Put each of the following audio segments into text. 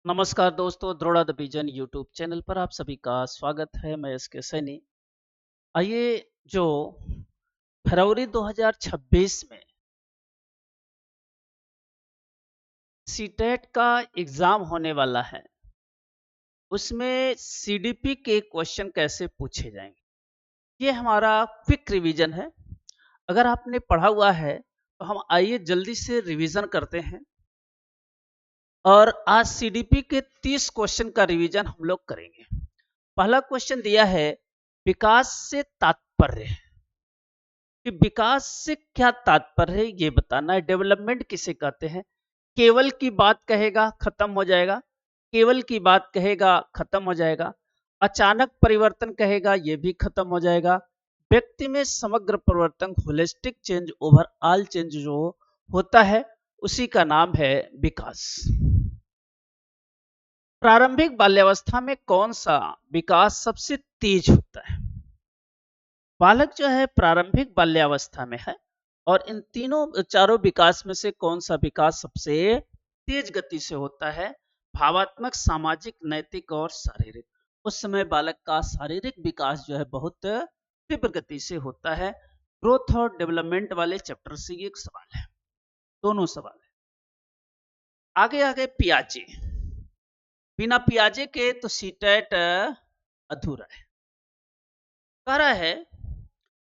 नमस्कार दोस्तों, द्रोड़ा the vision YouTube channel पर आप सभी का स्वागत है। मैं इसके सैनी। आइए, जो फरवरी 2026 में सीटेट का एग्जाम होने वाला है, उसमें सीडीपी के क्वेश्चन कैसे पूछे जाएंगे, ये हमारा क्विक रिवीजन है। अगर आपने पढ़ा हुआ है तो हम आइए जल्दी से रिवीजन करते हैं। और आज सीडीपी के 30 क्वेश्चन का रिवीजन हम लोग करेंगे। पहला क्वेश्चन दिया है, विकास से तात्पर्य कि विकास से क्या तात्पर्य है ये बताना है। डेवलपमेंट किसे कहते हैं? केवल की बात कहेगा खत्म हो जाएगा, केवल की बात कहेगा खत्म हो जाएगा, अचानक परिवर्तन कहेगा ये भी खत्म हो जाएगा, व्यक्ति में समग्र परिवर्तन होलिस्टिक चेंज ओवरऑल चेंज जो होता है उसी का नाम है विकास। प्रारंभिक बाल्यावस्था में कौन सा विकास सबसे तेज होता है? बालक जो है प्रारंभिक बाल्यावस्था में है, और इन तीनों चारों विकास में से कौन सा विकास सबसे तेज गति से होता है? भावात्मक, सामाजिक, नैतिक और शारीरिक। उस समय बालक का शारीरिक विकास जो है बहुत तीव्र गति से होता है। ग्रोथ और डेवलपमेंट वाले चैप्टर से ये एक सवाल है, दोनों सवाल है। आगे आगे पियाजे, बिना पियाजे के तो सीटेट अधूरा है। कह रहा है,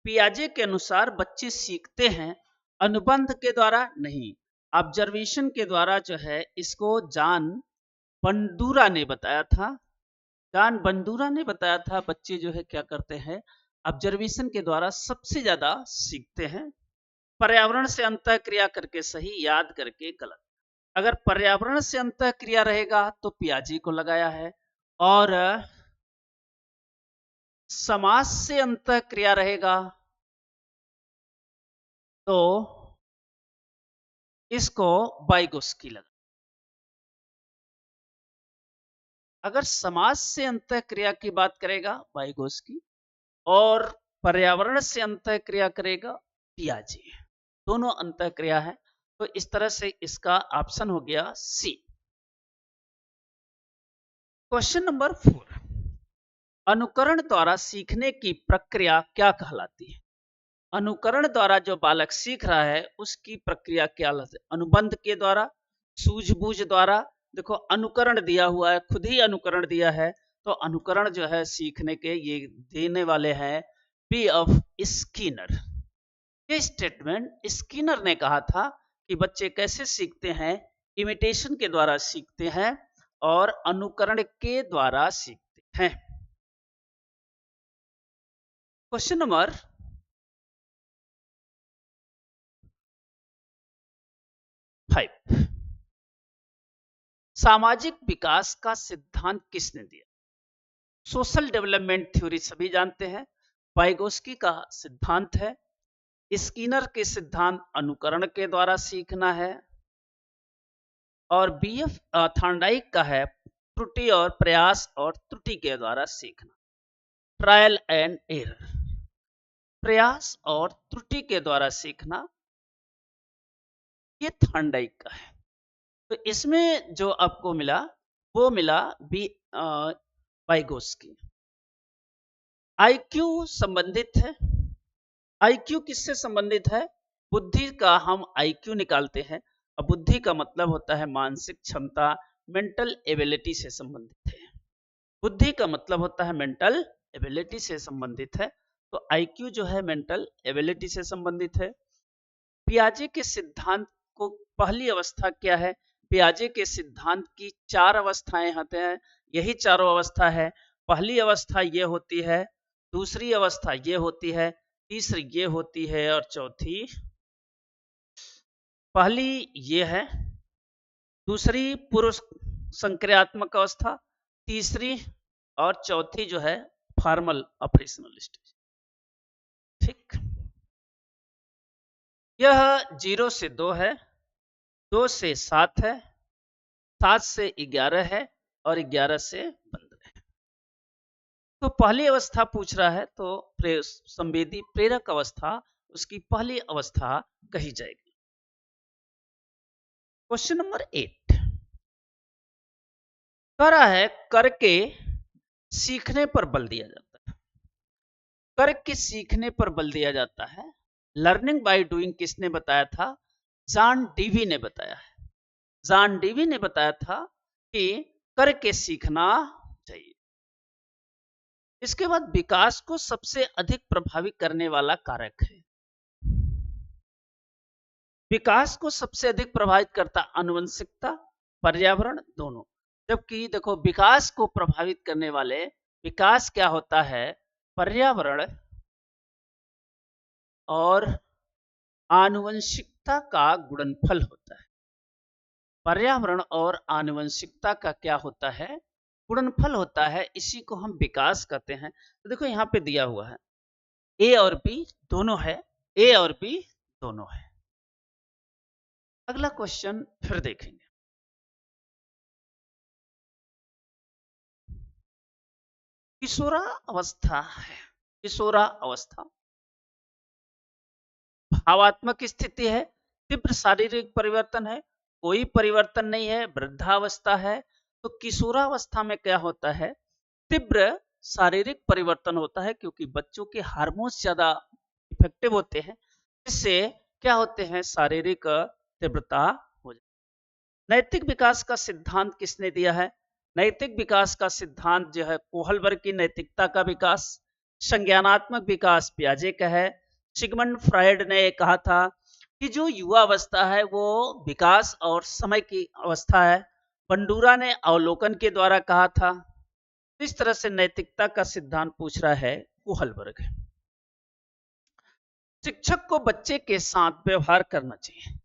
पियाजे के अनुसार बच्चे सीखते हैं अनुबंध के द्वारा नहीं, ऑब्जर्वेशन के द्वारा जो है। इसको जॉन बंडूरा ने बताया था। जॉन बंडूरा ने बताया था बच्चे जो है क्या करते हैं, ऑब्जर्वेशन के द्वारा सबसे ज्यादा सीखते हैं। पर्यावरण से अंतः क्रिया करके सही, याद करके गलत। अगर पर्यावरण से अंतः क्रिया रहेगा तो पियाजे को लगाया है, और समाज से अंतः क्रिया रहेगा तो इसको वाइगोस्की लगा। अगर समाज से अंतः क्रिया की बात करेगा वाइगोस्की, और पर्यावरण से अंतः क्रिया करेगा पियाजे। दोनों अंतः क्रिया है, तो इस तरह से इसका ऑप्शन हो गया सी। क्वेश्चन नंबर 4, अनुकरण द्वारा सीखने की प्रक्रिया क्या कहलाती है? अनुकरण द्वारा जो बालक सीख रहा है उसकी प्रक्रिया क्या कहलाती है? अनुबंध के द्वारा, सूझबूझ द्वारा। देखो, अनुकरण दिया हुआ है, खुद ही अनुकरण दिया है, तो अनुकरण जो है सीखने के ये देने वाले हैं पी ऑफ स्किनर। ये स्टेटमेंट स्किनर ने कहा था कि बच्चे कैसे सीखते हैं, इमिटेशन के द्वारा सीखते हैं और अनुकरण के द्वारा सीखते हैं। क्वेश्चन नंबर 5, सामाजिक विकास का सिद्धांत किसने दिया? सोशल डेवलपमेंट थ्योरी सभी जानते हैं, वाइगोस्की का सिद्धांत है। स्किनर के सिद्धांत अनुकरण के द्वारा सीखना है, और बीएफ थॉर्नडाइक का है त्रुटि और प्रयास और त्रुटि के द्वारा सीखना, ट्रायल एंड एरर। प्रयास और त्रुटि के द्वारा सीखना ये थॉर्नडाइक का है। तो इसमें जो आपको मिला वो मिला बी वाइगोस्की। आईक्यू संबंधित है। आईक्यू किससे संबंधित है? बुद्धि का हम आईक्यू निकालते हैं, और बुद्धि का मतलब होता है मानसिक क्षमता, मेंटल एबिलिटी से संबंधित है। बुद्धि का मतलब होता है मेंटल एबिलिटी से संबंधित है, तो आईक्यू जो है मेंटल एबिलिटी से संबंधित है। पियाजे के सिद्धांत को पहली अवस्था क्या है? पियाजे के सिद्धांत की 4 अवस्थाएं होते हैं, यही चारों अवस्था है। पहली अवस्था ये होती है, दूसरी अवस्था ये होती है, तीसरी ये होती है, और चौथी, पहली ये है, दूसरी पूर्व संक्रियात्मक अवस्था, तीसरी और चौथी जो है फॉर्मल ऑपरेशनल स्टेज। ठीक, यह 0 से 2 है, 2 से 7 है, 7 से 11 है, और 11 से 15 है। तो पहली अवस्था पूछ रहा है, तो संवेदी प्रेरक अवस्था उसकी पहली अवस्था कही जाएगी। क्वेश्चन नंबर 8, कह रहा है करके सीखने पर बल दिया जाता है। करके सीखने पर बल दिया जाता है। लर्निंग बाय डूइंग किसने बताया था? जॉन डीवी ने बताया है। जॉन डीवी ने बताया था कि करके सीखना चाहिए। इसके बाद विकास को सबसे अधिक प्रभावित करने वाला कारक है। विकास को सबसे अधिक प्रभावित करता आनुवंशिकता, पर्यावरण दोनों। जबकि देखो विकास को प्रभावित करने वाले विकास क्या होता है? पर्यावरण और आनुवंशिकता का गुणनफल होता है। पर्यावरण और आनुवंशिकता का क्या होता है? गुणनफल होता है। इसी को हम विकास कहते हैं। तो देखो यहाँ पे दिया हुआ है ए और बी दोनों है। ए और बी दोनों है। अगला क्वेश्चन फिर देखेंगे। किशोरा अवस्था है। किशोरा अवस्था भावात्मक स्थिति है, तीव्र शारीरिक परिवर्तन है, कोई परिवर्तन नहीं है, वृद्धावस्था है। तो किशोरावस्था में क्या होता है? तीव्र शारीरिक परिवर्तन होता है, क्योंकि बच्चों के हार्मोन्स ज्यादा इफेक्टिव होते हैं। इससे क्या होते हैं? शारीरिक तीव्रता हो जाती है। नैतिक विकास का सिद्धांत किसने दिया है? नैतिक विकास का सिद्धांत जो है कोहलबर्ग की नैतिकता का विकास। संज्ञानात्मक विकास पियाजे का है। सिगमंड फ्रायड ने कहा था कि जो युवा अवस्था है वो विकास और समय की अवस्था है। बंडूरा ने अवलोकन के द्वारा कहा था। इस तरह से नैतिकता का सिद्धांत पूछ रहा है कोहलबर्ग। शिक्षक को बच्चे के साथ व्यवहार करना चाहिए।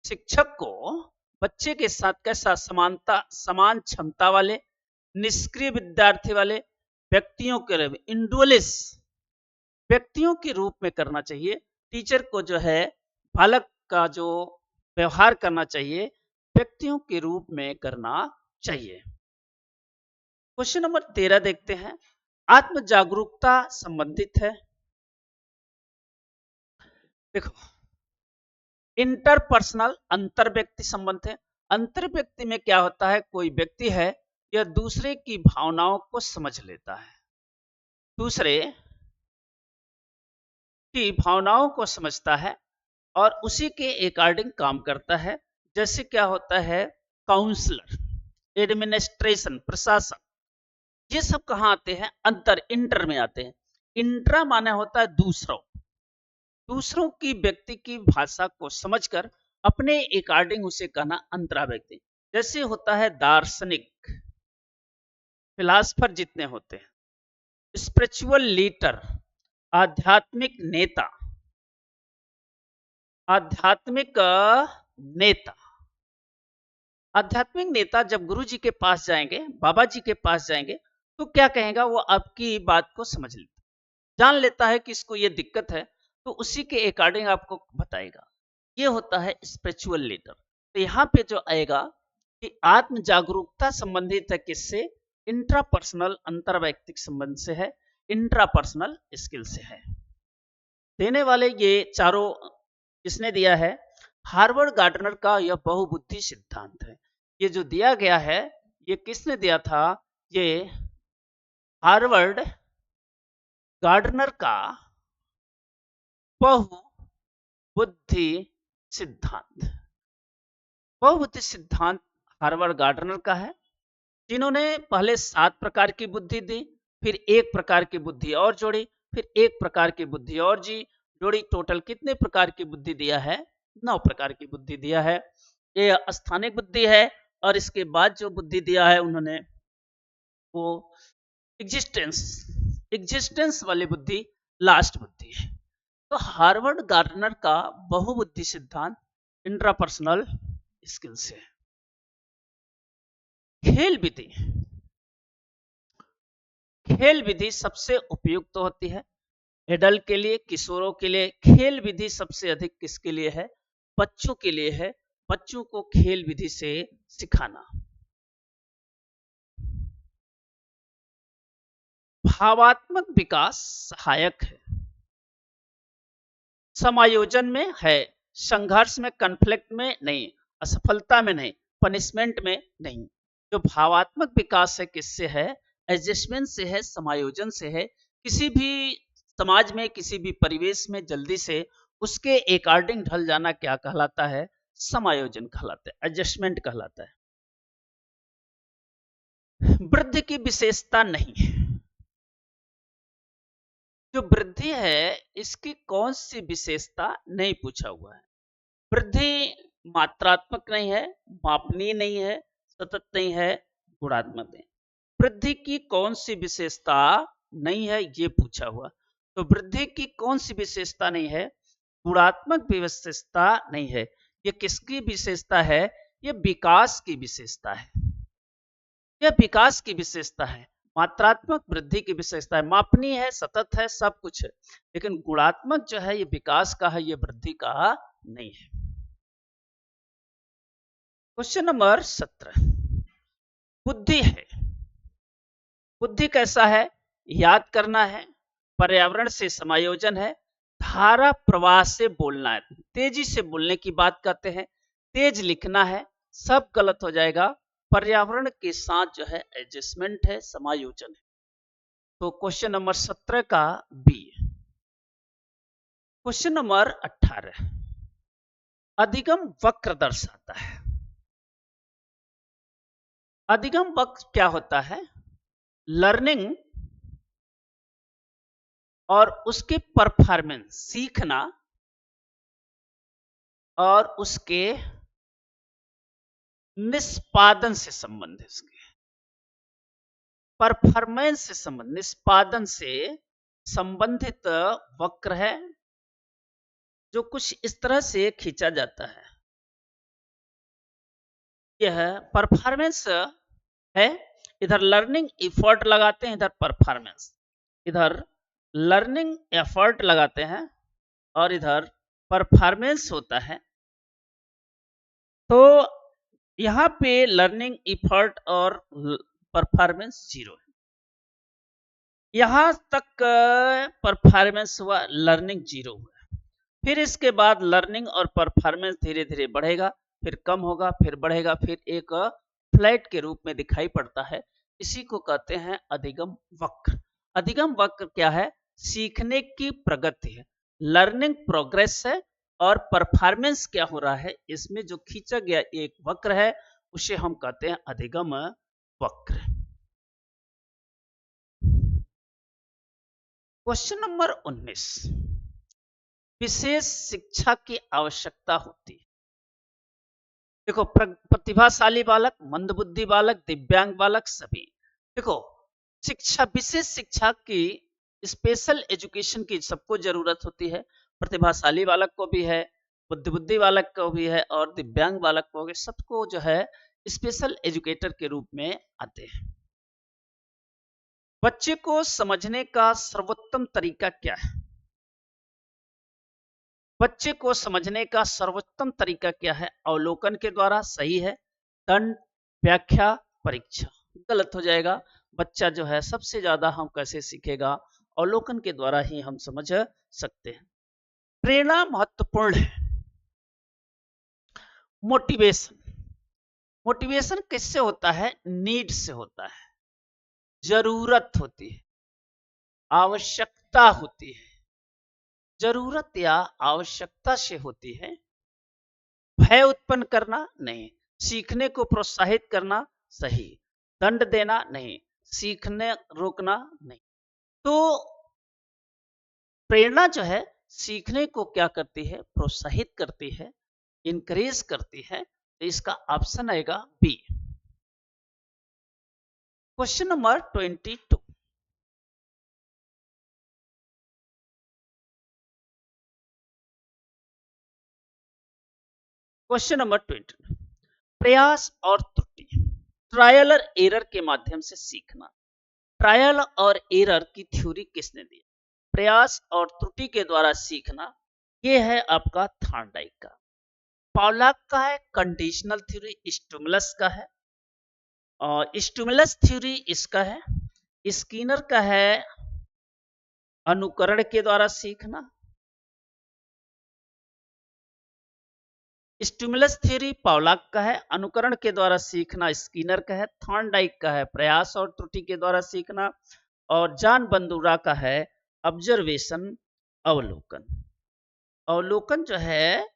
शिक्षक को बच्चे के साथ कैसा? समानता, समान क्षमता वाले, निष्क्रिय विद्यार्थी वाले व्यक्तियों के रूप में, इंडिविजुअलिस्ट व्यक्तियों के रूप में करना चाहिए। टीचर को जो है बालक का जो व्यवहार करना चाहिए व्यक्तियों के रूप में करना चाहिए। क्वेश्चन नंबर 13 देखते हैं। आत्म जागरूकता संबंधित है। देखो इंटरपर्सनल अंतर व्यक्ति संबंध है। अंतर व्यक्ति में क्या होता है? कोई व्यक्ति है यह दूसरे की भावनाओं को समझ लेता है, दूसरे की भावनाओं को समझता है और उसी के अकॉर्डिंग काम करता है। जैसे क्या होता है? काउंसलर, एडमिनिस्ट्रेशन, प्रशासन, ये सब कहाँ आते हैं? अंतर, इंटर में आते हैं। इंट्रा माने होता है दूसरों, दूसरों की व्यक्ति की भाषा को समझकर अपने अकॉर्डिंग उसे कहना अंतरा व्यक्ति। जैसे होता है दार्शनिक, फिलासफर जितने होते हैं, स्पिरिचुअल लीडर, आध्यात्मिक नेता, आध्यात्मिक नेता। आध्यात्मिक नेता जब गुरु जी के पास जाएंगे, बाबा जी के पास जाएंगे, तो क्या कहेगा? वो आपकी बात को समझ लेता, जान लेता है कि इसको ये दिक्कत है, तो उसी के अकॉर्डिंग आपको बताएगा। ये होता है स्पिरिचुअल लीडर। तो यहाँ पे जो आएगा कि आत्म जागरूकता संबंधित है किससे? इंट्रापर्सनल, अंतरवैयक्तिक संबंध से है, इंट्रापर्सनल स्किल से है। देने वाले ये चारों किसने दिया है? हार्वर्ड गार्डनर का यह बहुबुद्धि सिद्धांत है। ये जो दिया गया है ये किसने दिया था? ये हार्वर्ड गार्डनर का बहुबुद्धि सिद्धांत। बहुबुद्धि सिद्धांत हार्वर्ड गार्डनर का है, जिन्होंने पहले 7 प्रकार की बुद्धि दी, फिर 1 प्रकार की बुद्धि और जोड़ी, फिर 1 प्रकार की बुद्धि और जी जोड़ी। टोटल कितने प्रकार की बुद्धि दिया है? 9 प्रकार की बुद्धि दिया है। ये स्थानिक बुद्धि है। और इसके बाद जो बुद्धि दिया है उन्होंने वो एग्जिस्टेंस, एग्जिस्टेंस वाली बुद्धि लास्ट बुद्धि है। तो हार्वर्ड गार्डनर का बहुबुद्धि सिद्धांत इंट्रापर्सनल स्किल से। खेल विधि, खेल विधि सबसे उपयुक्त होती है एडल्ट के लिए, किशोरों के लिए। खेल विधि सबसे अधिक किसके लिए है? बच्चों के लिए है। बच्चों को खेल विधि से सिखाना। भावात्मक विकास सहायक है, समायोजन में है, संघर्ष में, कन्फ्लिक्ट में नहीं, असफलता में नहीं, पनिशमेंट में नहीं। जो भावात्मक विकास है किससे है? एडजस्टमेंट से है, समायोजन से है। किसी भी समाज में, किसी भी परिवेश में जल्दी से उसके अकॉर्डिंग ढल जाना क्या कहलाता है? समायोजन कहलाता है, एडजस्टमेंट कहलाता है। वृद्धि की विशेषता नहीं है। जो वृद्धि है इसकी कौन सी विशेषता नहीं पूछा हुआ है। वृद्धि मात्रात्मक नहीं है, मापनीय नहीं है, सतत नहीं है, गुणात्मक नहीं। वृद्धि की कौन सी विशेषता नहीं है ये पूछा हुआ। तो वृद्धि की कौन सी विशेषता नहीं है? गुणात्मक विशेषता नहीं है। ये किसकी विशेषता है? ये विकास की विशेषता है। यह विकास की विशेषता है। मात्रात्मक वृद्धि की विशेषता है, मापनीय है, सतत है, सब कुछ है। लेकिन गुणात्मक जो है ये विकास का है, ये वृद्धि का नहीं है। क्वेश्चन नंबर 17, बुद्धि है। बुद्धि कैसा है? याद करना है, पर्यावरण से समायोजन है, धारा प्रवाह से बोलना है, तेजी से बोलने की बात करते हैं, तेज लिखना है, सब गलत हो जाएगा। पर्यावरण के साथ जो है एडजस्टमेंट है, समायोजन है। तो क्वेश्चन नंबर 17 का बी। क्वेश्चन नंबर 18, अधिगम वक्र दर्शाता है। अधिगम वक्र क्या होता है? लर्निंग और उसके परफॉर्मेंस, सीखना और उसके निष्पादन से संबंधित, परफॉर्मेंस से संबंधित, निष्पादन से संबंधित वक्र है, जो कुछ इस तरह से खींचा जाता है। यह परफॉर्मेंस है। इधर लर्निंग एफर्ट लगाते हैं, इधर परफॉर्मेंस, इधर लर्निंग एफर्ट लगाते हैं और इधर परफॉर्मेंस होता है। तो यहां पे लर्निंग एफर्ट और परफॉर्मेंस जीरो है। यहां तक परफॉर्मेंस हुआ, लर्निंग जीरो हुआ। फिर इसके बाद लर्निंग और परफॉर्मेंस धीरे धीरे बढ़ेगा, फिर कम होगा, फिर बढ़ेगा, फिर एक फ्लैट के रूप में दिखाई पड़ता है। इसी को कहते हैं अधिगम वक्र। अधिगम वक्र क्या है? सीखने की प्रगति है, लर्निंग प्रोग्रेस है, और परफॉर्मेंस क्या हो रहा है, इसमें जो खींचा गया एक वक्र है उसे हम कहते हैं अधिगम वक्र। क्वेश्चन नंबर 19, विशेष शिक्षा की आवश्यकता होती है। देखो, प्रतिभाशाली बालक, मंदबुद्धि बालक, दिव्यांग बालक, सभी। देखो, शिक्षा, विशेष शिक्षा की, स्पेशल एजुकेशन की सबको जरूरत होती है। प्रतिभाशाली बालक को भी है, बुद्धि बालक को भी है, और दिव्यांग बालक को भी, सबको जो है स्पेशल एजुकेटर के रूप में आते हैं। बच्चे को समझने का सर्वोत्तम तरीका क्या है? बच्चे को समझने का सर्वोत्तम तरीका क्या है? अवलोकन के द्वारा, सही है। दंड, व्याख्या, परीक्षा, गलत हो जाएगा। बच्चा जो है सबसे ज्यादा हम कैसे सीखेगा? अवलोकन के द्वारा ही हम समझ सकते हैं। प्रेरणा महत्वपूर्ण है। मोटिवेशन, मोटिवेशन किससे होता है? नीड से होता है, जरूरत होती है, आवश्यकता होती है। जरूरत या आवश्यकता से होती है। भय उत्पन्न करना नहीं, सीखने को प्रोत्साहित करना, सही। दंड देना नहीं, सीखने रोकना नहीं। तो प्रेरणा जो है सीखने को क्या करती है? प्रोत्साहित करती है, इंकरेज करती है। तो इसका ऑप्शन आएगा B. Question number 22, question number 20, प्रयास और त्रुटि, ट्रायल और एरर के माध्यम से सीखना। ट्रायल और एरर की थ्योरी किसने दी? प्रयास और त्रुटि के द्वारा सीखना, यह है आपका थॉर्नडाइक का। पॉलाक का है कंडीशनल थ्योरी, स्टिमुलस का है, और स्टिमुलस थ्योरी इसका है। स्किनर का है अनुकरण के द्वारा सीखना। स्टिमुलस थ्योरी पॉलाक का है, अनुकरण के द्वारा सीखना स्किनर का है, थॉर्नडाइक का है प्रयास और त्रुटि के द्वारा सीखना, और जॉन बंदूरा का है ऑब्जर्वेशन अवलोकन। अवलोकन जो है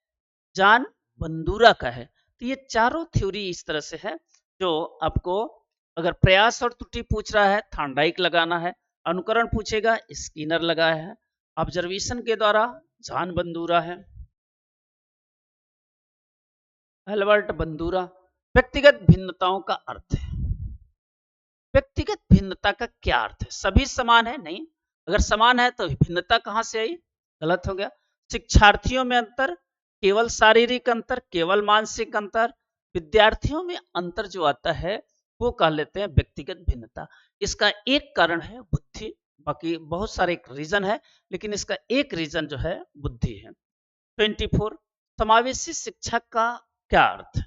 जॉन बंदूरा का है। तो ये चारों थ्योरी इस तरह से है जो आपको अगर प्रयास और त्रुटि पूछ रहा है थॉर्नडाइक लगाना है, अनुकरण पूछेगा स्किनर लगाया है, ऑब्जर्वेशन के द्वारा जॉन बंदूरा है। एल्बर्ट बंदूरा। व्यक्तिगत भिन्नताओं का अर्थ है। व्यक्तिगत भिन्नता का क्या अर्थ है? सभी समान है? नहीं। अगर समान है तो भिन्नता कहां से आई? गलत हो गया। शिक्षार्थियों में अंतर, केवल शारीरिक अंतर, केवल मानसिक अंतर। विद्यार्थियों में अंतर जो आता है वो कह लेते हैं व्यक्तिगत भिन्नता। इसका एक कारण है बुद्धि, बाकी बहुत सारे रीजन है, लेकिन इसका एक रीजन जो है बुद्धि है। 24 समावेशी शिक्षा का क्या अर्थ है?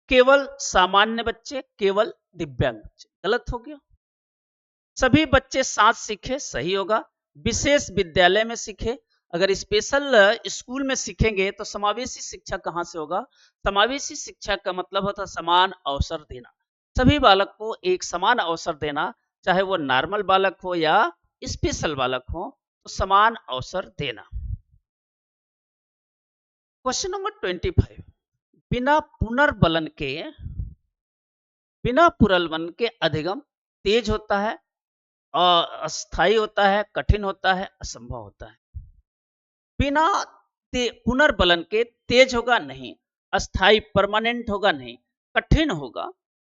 केवल सामान्य बच्चे, केवल दिव्यांग बच्चे। गलत हो गया। सभी बच्चे साथ सीखे, सही होगा। विशेष विद्यालय में सीखे। अगर स्पेशल स्कूल में सीखेंगे तो समावेशी शिक्षा कहां से होगा? समावेशी शिक्षा का मतलब होता समान अवसर देना, सभी बालक को एक समान अवसर देना, चाहे वो नॉर्मल बालक हो या स्पेशल बालक हो, तो समान अवसर देना। क्वेश्चन नंबर 25, बिना पुनर्बलन के अधिगम तेज होता है, अस्थाई होता है, कठिन होता है, असंभव होता है। बिना पुनर्बलन के तेज होगा नहीं, अस्थाई परमानेंट होगा नहीं, कठिन होगा।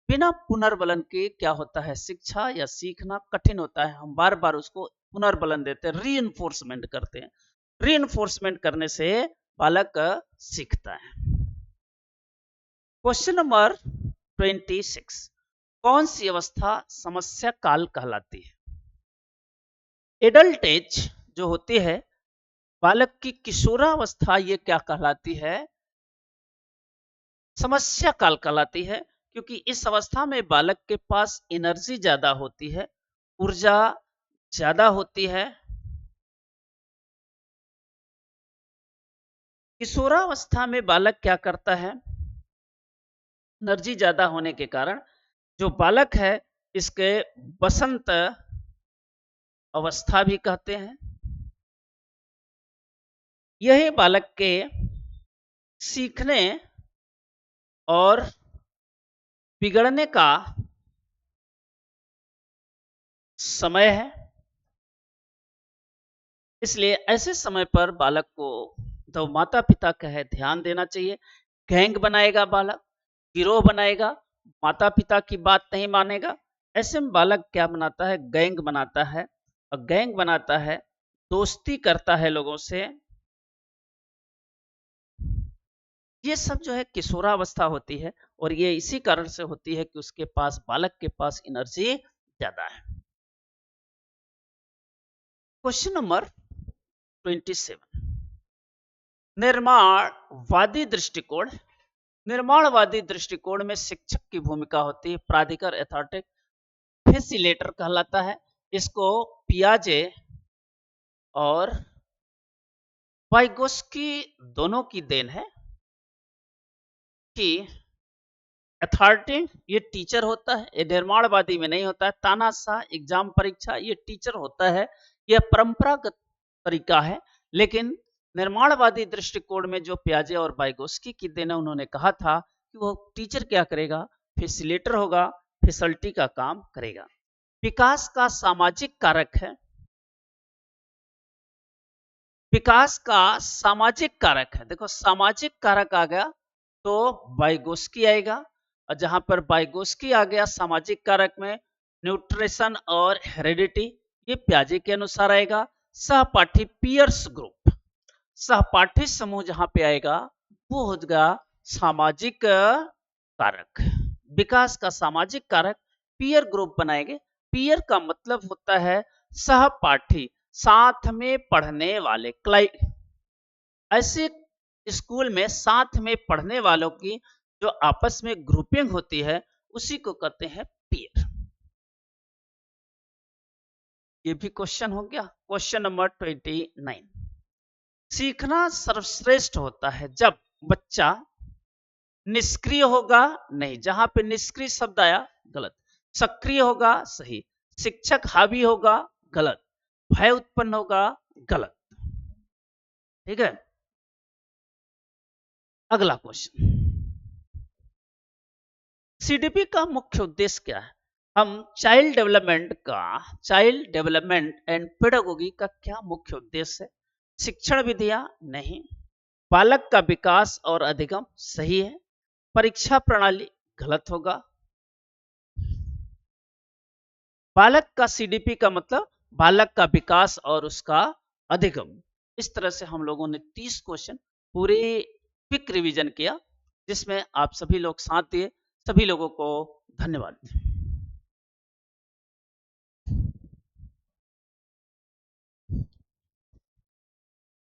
बिना पुनर्बलन के क्या होता है? शिक्षा या सीखना कठिन होता है। हम बार बार उसको पुनर्बलन देते हैं, रीइंफोर्समेंट करते हैं। रीइंफोर्समेंट करने से बालक सीखता है। क्वेश्चन नंबर 26, कौन सी अवस्था समस्या काल कहलाती है? एडल्ट एज जो होती है, बालक की किशोरावस्था, ये क्या कहलाती है? समस्या काल कहलाती है, क्योंकि इस अवस्था में बालक के पास एनर्जी ज्यादा होती है, ऊर्जा ज्यादा होती है। किशोरावस्था में बालक क्या करता है? एनर्जी ज्यादा होने के कारण जो बालक है इसके बसंत अवस्था भी कहते हैं। यही बालक के सीखने और बिगड़ने का समय है। इसलिए ऐसे समय पर बालक को तो माता पिता का है ध्यान देना चाहिए। गैंग बनाएगा बालक, गिरोह बनाएगा, माता पिता की बात नहीं मानेगा। ऐसे में बालक क्या बनाता है? गैंग बनाता है, और गैंग बनाता है, दोस्ती करता है लोगों से। ये सब जो है किशोरावस्था होती है, और ये इसी कारण से होती है कि उसके पास, बालक के पास एनर्जी ज्यादा है। क्वेश्चन नंबर 27, निर्माणवादी दृष्टिकोण। निर्माणवादी दृष्टिकोण में शिक्षक की भूमिका होती है प्राधिकार, अथॉरिटी, फैसिलेटर कहलाता है। इसको पियाजे और वाइगोस्की दोनों की देन है कि अथॉरिटी ये टीचर होता है, ये निर्माणवादी में नहीं होता है। तानाशाह एग्जाम परीक्षा ये टीचर होता है, यह परंपरागत तरीका है। लेकिन निर्माणवादी दृष्टिकोण में जो पियाजे और वाइगोस्की की देन है, उन्होंने कहा था कि वो टीचर क्या करेगा? फैसिलिटेटर होगा, फैसिलिटी का काम करेगा। विकास का सामाजिक कारक है, विकास का सामाजिक कारक है। देखो सामाजिक कारक आ गया तो वाइगोस्की आएगा, और जहां पर वाइगोस्की आ गया सामाजिक कारक में, न्यूट्रिशन और हेरिडिटी ये पियाजे के अनुसार आएगा। सहपाठी पीयर्स ग्रुप, सहपाठी समूह जहां पे आएगा वो हो जाएगा सामाजिक कारक। विकास का सामाजिक कारक पीयर ग्रुप बनाएंगे। पीयर का मतलब होता है सहपाठी, साथ में पढ़ने वाले। ऐसे स्कूल में साथ में पढ़ने वालों की जो आपस में ग्रुपिंग होती है उसी को कहते हैं पीयर। ये भी क्वेश्चन हो गया। क्वेश्चन नंबर 29, सीखना सर्वश्रेष्ठ होता है जब बच्चा निष्क्रिय होगा, नहीं, जहां पे निष्क्रिय शब्द आया गलत। सक्रिय होगा, सही। शिक्षक हावी होगा, गलत। भय उत्पन्न होगा, गलत। ठीक है, अगला क्वेश्चन। सीडीपी का मुख्य उद्देश्य क्या है? हम चाइल्ड डेवलपमेंट एंड पेडागोगी का क्या मुख्य उद्देश्य है? शिक्षण विधियां, नहीं। बालक का विकास और अधिगम, सही है। परीक्षा प्रणाली, गलत होगा। बालक का सीडीपी का मतलब बालक का विकास और उसका अधिगम। इस तरह से हम लोगों ने 30 क्वेश्चन पूरे क्विक रिवीजन किया, जिसमें आप सभी लोग साथ दिए। सभी लोगों को धन्यवाद।